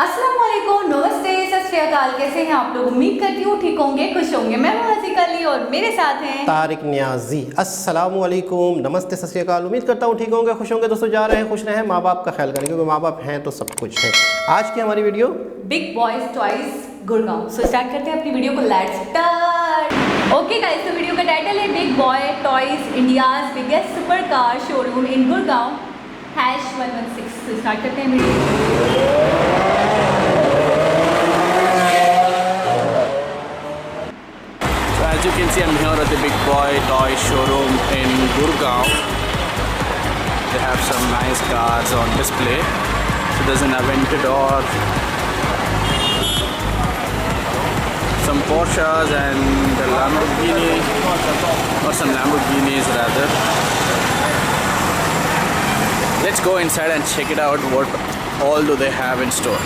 अस्सलाम वालेकुम, नमस्ते, सत श्री अकाल। कैसे हैं आप लोग? उम्मीद करती हूँ ठीक होंगे, खुश होंगे। मैं हूँ हसीका अली और मेरे साथ हैं तारिक नियाजी। अस्सलाम वालेकुम, नमस्ते, सत श्री अकाल। उम्मीद करता हूँ ठीक होंगे, खुश होंगे। दोस्तों जा रहे हैं, खुश रहें, माँ बाप का ख्याल करें, क्योंकि माँ बाप हैं तो सब कुछ है। आज की हमारी video big boys toys Gurgaon. So start करते हैं अपनी वीडियो को। Let's start. ओके गाइस, तो वीडियो का टाइटल है big boy toys India's biggest super car showroom in Gurgaon #116। तो स्टार्ट करते हैं video. As you can see, I'm here at the Big Boy Toy Showroom in Gurgaon. They have some nice cars on display. So there's an Aventador, some Porsches and a Lamborghini, or some Lamborghinis rather. Let's go inside and check it out. What all do they have in store?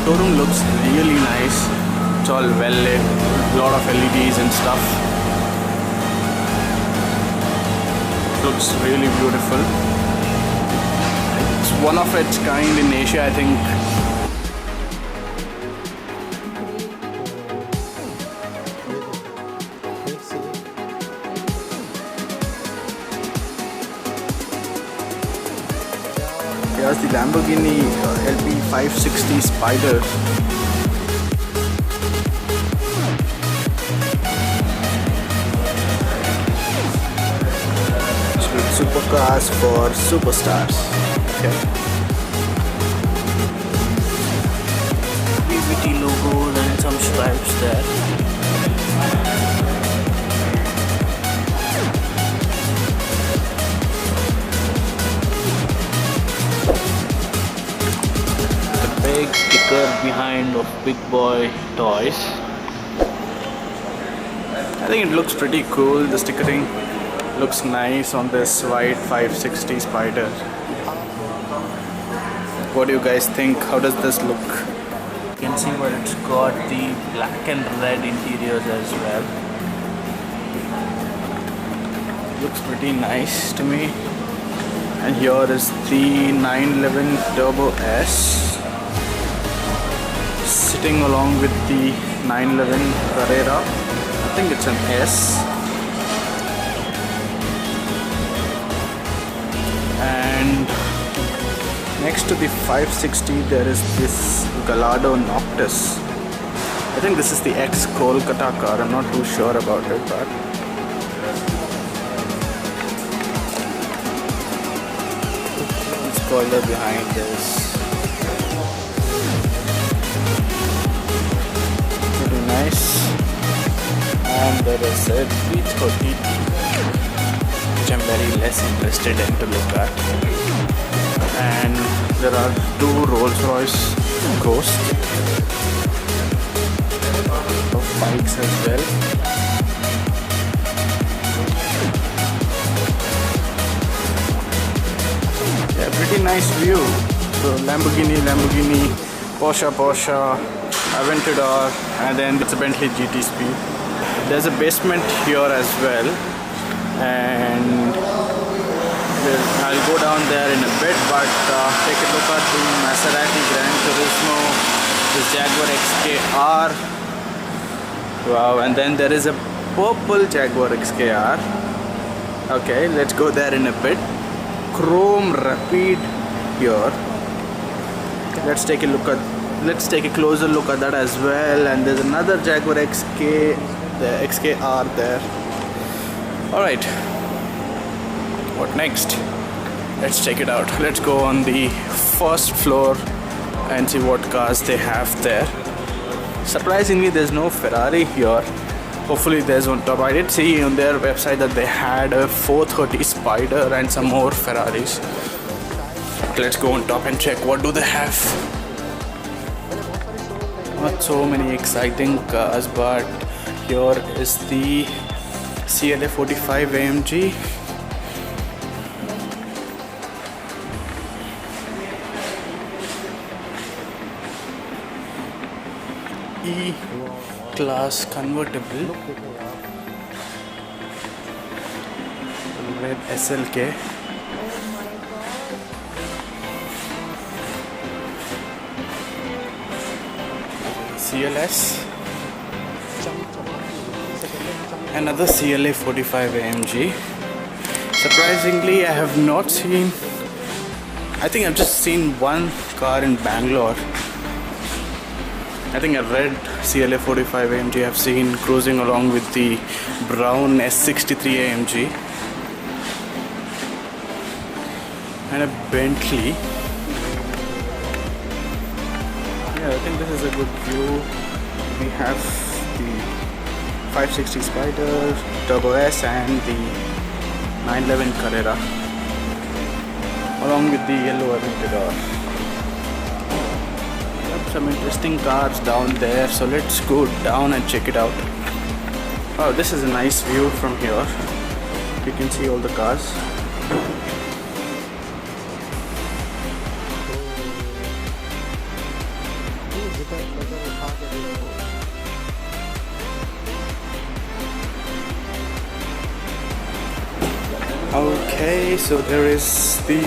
Showroom looks really nice. It's all well lit, lot of LEDs and stuff. Looks really beautiful. It's one of its kind in Asia, I think. Here's the Lamborghini LP560 Spider. Supercars for superstars. Okay. BBT logo and some stripes there. Big sticker behind of Big Boy Toys. I think it looks pretty cool. The stickering looks nice on this white 560 Spider. What do you guys think? How does this look? You can see where it's got the black and red interiors as well. Looks pretty nice to me. And here is the 911 Turbo S, sitting along with the 911 Carrera. I think it's an S. And next to the 560 there is this Gallardo Noctis. I think this is the ex-Kolkata car. I'm not too sure about it, but spoiler behind this. Pretty nice. And there is a B30, which I'm very less interested in to look at. And there are two Rolls-Royce Ghost of bikes as well. Yeah, pretty nice view. So Lamborghini, Porsche, Aventador, and then it's a Bentley GT Speed. There's a basement here as well, and I'll go down there in a bit, but take a look at the Maserati Gran Turismo, this Jaguar XKR. Wow, and then there is a purple Jaguar XKR. Okay, let's go there in a bit. Chrome Rapide here. Let's take a closer look at that as well. And there's another Jaguar the XKR there. Alright, what next? Let's check it out. Let's go on the first floor and see what cars they have there. Surprisingly, there's no Ferrari here. Hopefully there's on top. I did see on their website that they had a 430 Spider and some more Ferraris. Let's go on top and check what do they have. Not so many exciting cars, but here is the CLA 45 AMG. E-Class convertible with SLK. CLS. Another CLA 45 AMG. Surprisingly, I have not seen. I think I've just seen one car in Bangalore. I think a red CLA 45 AMG I've seen cruising along with the brown S63 AMG and a Bentley. Yeah, I think this is a good view. We have the 560 Spider, Turbo S and the 911 Carrera along with the yellow Aventador. Some interesting cars down there, so let's go down and check it out. Oh, this is a nice view from here. You can see all the cars. Okay, so there is the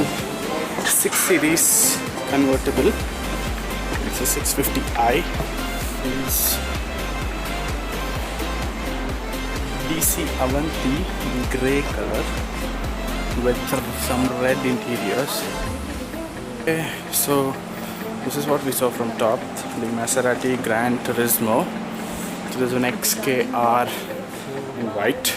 6 Series convertible. It's a 650i. It's DC Avanti in grey color with some red interiors. Okay, so this is what we saw from top, the Maserati Gran Turismo. So there's an XKR in white.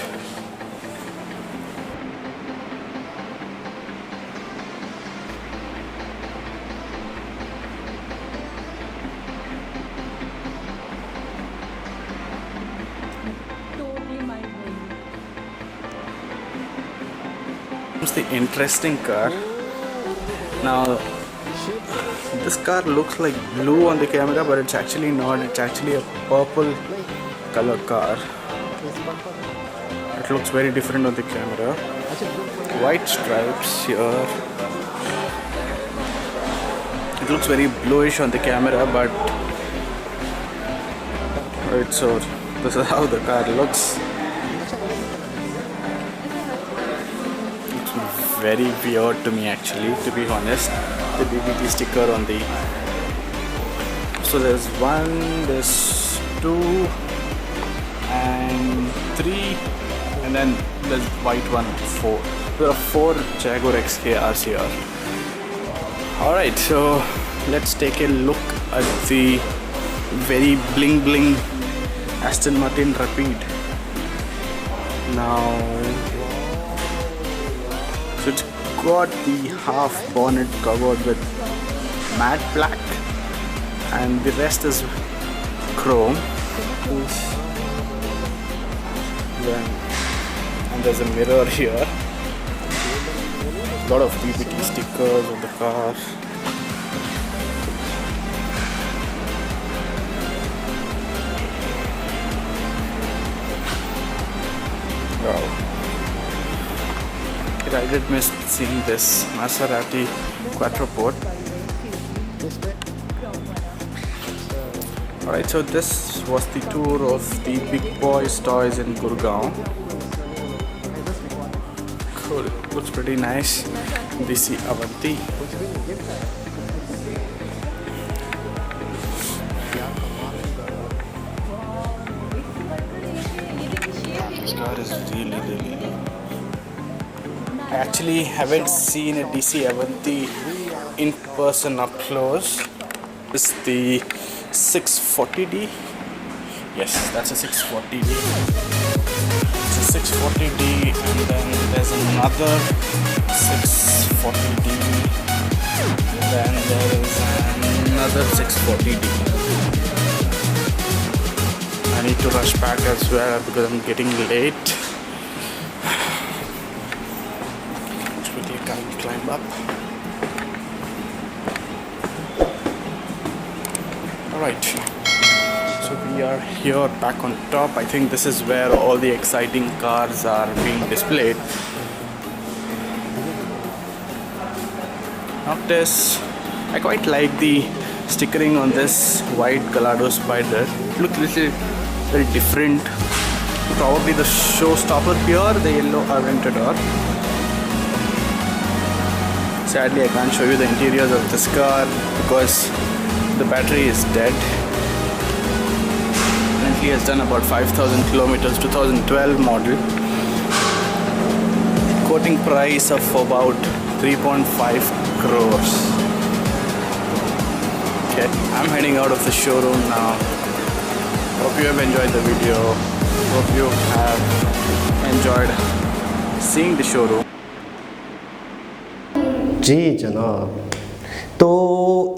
It's the interesting car. Now this car looks like blue on the camera, but it's actually not. It's actually a purple color car. It looks very different on the camera. White stripes here. It looks very bluish on the camera, but right, so this is how the car looks. Very weird to me actually, to be honest, the BBT sticker on the. So there's 1, there's 2 and 3, and then there's white one, 4. There are 4 Jaguar XKRs here. Alright, so let's take a look at the very bling bling Aston Martin Rapide. Now, so it's got the half bonnet covered with matte black and the rest is chrome. And there's a mirror here. A lot of BBT stickers on the car. Wow. I did miss seeing this Maserati Quattroporte. Alright, so this was the tour of the Big Boys Toys in Gurgaon. Cool, looks pretty nice. DC Avanti. This car is really I actually haven't seen a DC Avanti in person up close. This is the 640D. Yes, that's a 640D. It's a 640D, and then there's another 640D. Then there is another 640D. I need to rush back as well because I'm getting late. Climb up. Alright, so we are here back on top. I think this is where all the exciting cars are being displayed. Noctis, I quite like the stickering on this white Gallardo Spider. It looks little very different. Probably the showstopper here, the yellow Aventador. Sadly, I can't show you the interiors of this car because the battery is dead. Bentley has done about 5,000 kilometers, 2012 model. Quoting price of about 3.5 crores. Okay, I'm heading out of the showroom now. Hope you have enjoyed the video. Hope you have enjoyed seeing the showroom. जी जनाब, तो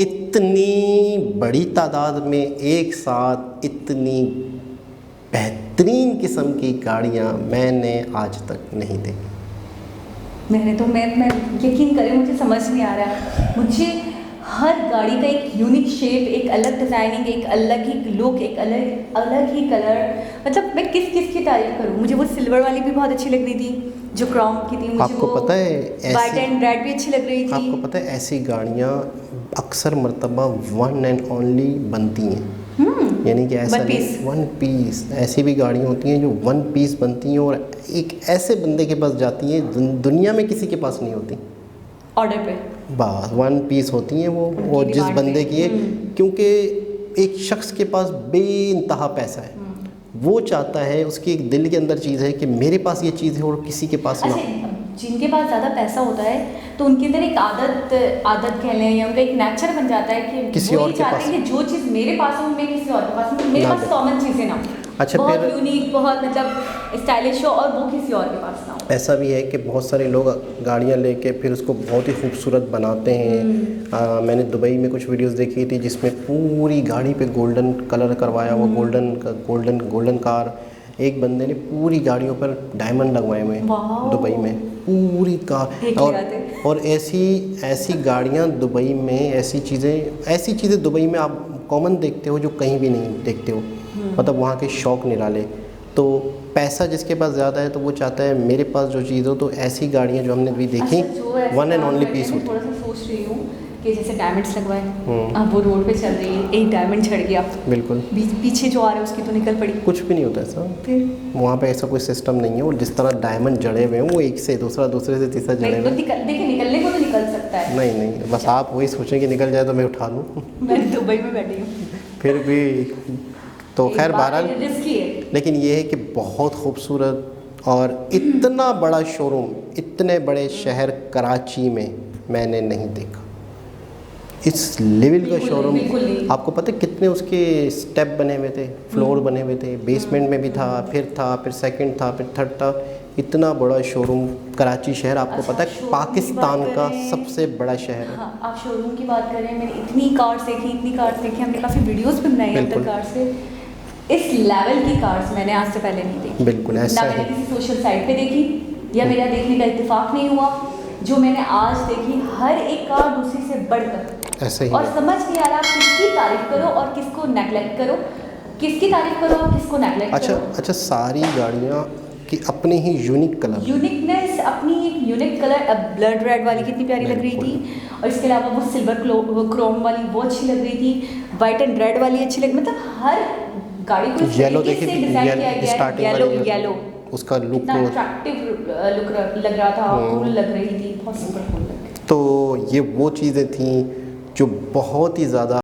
इतनी बड़ी तादाद में एक साथ इतनी बेहतरीन किस्म की गाड़ियाँ मैंने आज तक नहीं देखी। मैं यकीन करें, मुझे समझ नहीं आ रहा है। मुझे हर गाड़ी का एक यूनिक शेप, एक अलग डिज़ाइनिंग, एक अलग ही लुक, एक अलग ही कलर, मतलब मैं किस की तारीफ़ करूँ। मुझे वो सिल्वर वाली भी बहुत अच्छी लग रही थी जो क्रोम की थी। मुझे आपको पता है वाइट एंड रेड भी अच्छी लग रही थी। आपको पता है ऐसी गाड़ियाँ अक्सर मर्तबा वन एंड ओनली बनती हैं, यानी कि ऐसा वन पीस ऐसी भी गाड़ियाँ होती हैं जो वन पीस बनती हैं और एक ऐसे बंदे के पास जाती हैं दुनिया में किसी के पास नहीं होती, ऑर्डर पे बस वन पीस होती हैं वो, और जिस बंदे की है, क्योंकि एक शख्स के पास बेइंतहा पैसा है, वो चाहता है, उसकी एक दिल के अंदर चीज़ है कि मेरे पास ये चीज़ है और किसी के पास ना। जिनके पास ज़्यादा पैसा होता है तो उनके अंदर एक आदत कह लें या उनका एक नेचर बन जाता है कि किसी और के पास, कि जो चीज़ मेरे पास हो मैं किसी और के पास, मेरे पास कॉमन चीज़ें ना, अच्छा, बहुत फिर यूनिक, बहुत मतलब स्टाइलिश हो और वो किसी और के पास ना हो। ऐसा भी है कि बहुत सारे लोग गाड़ियाँ लेके फिर उसको बहुत ही खूबसूरत बनाते हैं। मैंने दुबई में कुछ वीडियोस देखी थी जिसमें पूरी गाड़ी पे गोल्डन कलर करवाया हुआ, गोल्डन कार, एक बंदे ने पूरी गाड़ियों पर डायमंड लगवाए हुए हैं दुबई में, पूरी कार। और ऐसी गाड़ियाँ दुबई में, ऐसी चीज़ें दुबई में आप कॉमन देखते हो जो कहीं भी नहीं देखते हो, मतलब वहाँ के शौक निराले। तो पैसा जिसके पास ज़्यादा है तो वो चाहता है मेरे पास जो चीज़ हो, तो ऐसी गाड़ियाँ जो हमने भी देखी वन एंड ओनली पीस होती। थोड़ा सा सोच रही हूँ कि जैसे डायमंड्स लगवाए, अब वो रोड पे चल रही है, एक डायमंड छड़ गया, बिल्कुल पीछे जो आ रहा है उसकी तो निकल पड़ी। कुछ भी नहीं होता ऐसा, फिर वहाँ पे ऐसा कोई सिस्टम नहीं है। और जिस तरह डायमंड जड़े हुए हैं वो एक से दूसरा, दूसरे से तीसरा जड़े हुए। देखिए निकलने को तो निकल सकता है। नहीं, बस आप वही सोचें कि निकल जाए तो मैं उठा लूँ। मैं दुबई में बैठी हूँ फिर भी तो खैर बहरहाल, रिस्की है, लेकिन ये है कि बहुत खूबसूरत और इतना बड़ा शोरूम इतने बड़े शहर कराची में मैंने नहीं देखा। इस लेवल का शोरूम, आपको पता है कितने उसके स्टेप बने हुए थे, फ्लोर बने हुए थे, बेसमेंट में भी था, फिर सेकंड था, फिर थर्ड था। इतना बड़ा शोरूम कराची शहर, आपको पता है पाकिस्तान का सबसे बड़ा शहर है। हाँ, आप शोरूम की बात करें, मैंने इतनी कार्स देखी, हमने काफ़ी वीडियोस भी बनाई हैं कार से। इस लेवल की कार्स मैंने आज से पहले नहीं देखी, बिल्कुल ऐसा ना मैंने किसी सोशल साइट पे देखी या मेरा देखने का इत्तेफाक नहीं हुआ। जो मैंने आज देखी, हर एक कार दूसरी से बढ़कर ऐसे ही, और समझ नहीं आ रहा किसकी तारीफ करो और किसको नेगलेक्ट करो, किसकी तारीफ करो और किसको नेगलेक्ट करो। अच्छा, सारी गाड़ियाँ की अपनी ही यूनिक कलर, यूनिकनेस, अपनी एक यूनिक कलर। अब ब्लड रेड वाली कितनी प्यारी लग रही थी, और इसके अलावा वो सिल्वर क्रोम वाली वो अच्छी लग रही थी, वाइट एंड रेड वाली अच्छी लगी, मतलब हर गाड़ी को येलो देखी थी, येलो उसका लुक अट्रैक्टिव लग रहा था, कूल लग रही थी, बहुत सुपर कूल लग रही थी। तो ये वो चीज़ें थी जो बहुत ही ज़्यादा